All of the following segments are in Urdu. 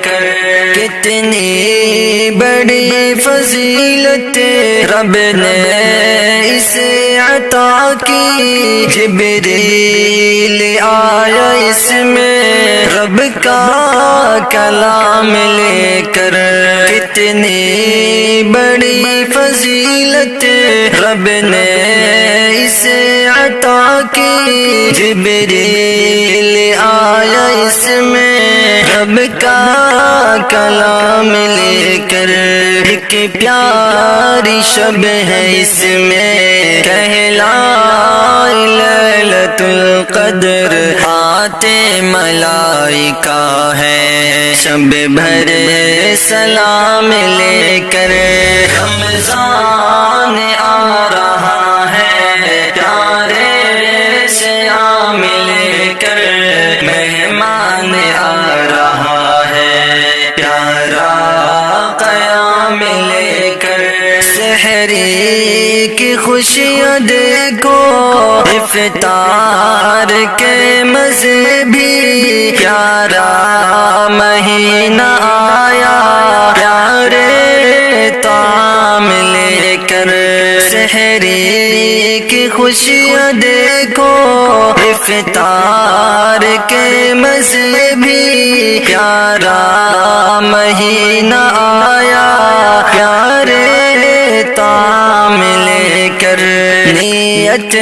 کر کتنی بڑی فضیلت رب نے اسے عطا کی جبریل آیا اس میں رب کا کلام لے کر کتنی بڑی فضیلت رب نے اسے عطا کی جبریل آیا اس میں رب کا کلام لے کر ایک پیاری شب ہے اس میں کہلائے لیلۃ القدر آتے ملائکہ ہے شب بھر سلام لے کر رمضان آ رہا ہے پیارے سے آم لے کر مہمان آ رہا ہے پیارا قیام لے کر سحری کی خوشیاں دیکھو افطار کے مزے بھی پیارا مہینہ آیا پیارے طعام لے کر سحری کی خوشیاں دیکھو افطار کے مزے بھی پیارا مہینہ آیا پیارے طعام لے کر نیت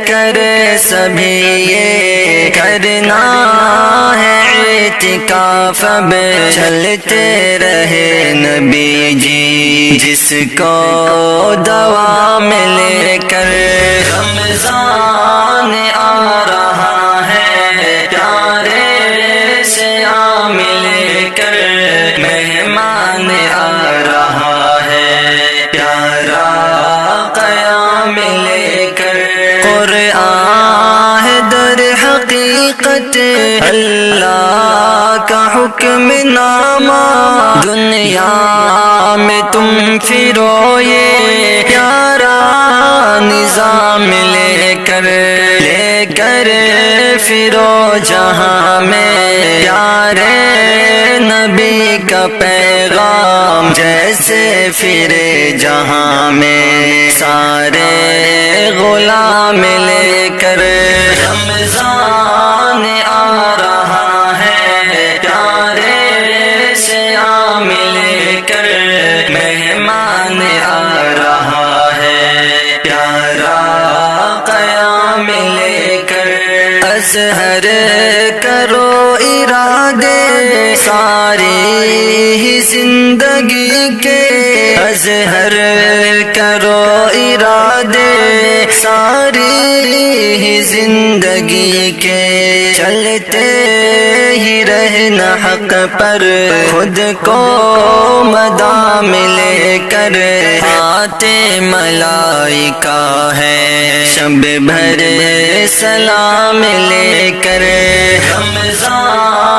کرے سبھی یہ کرنا ہے اعتکاف اب چلتے رہے نبی جی جس کو دوا ملے کر رمضان آ رہا ہے پیارے سے آم لے کر مہمان آ رہا ہے پیارا قیام لے کر قرآن ہے در حقیقت اللہ کا حکم نامہ دنیا میں تم پھرو یہ پیارا نظام لے کر پھرو جہاں میں پیارے نبی کا پیغام جیسے پھرے جہاں میں سارے غلام لے کر رمضان آ رہا ہے پیارے سے آم لے کر مہمان آ رہا ہے پیارا قیام لے کر ازہر کرو ارادے ساری ہی زندگی کے ازہر کرو ارادے ساری ہی زندگی کے چلتے ہی رہنا حق پر خود کو مدام لے کر آتے ملائکہ ہے شب بھر سلام لے کر رمضان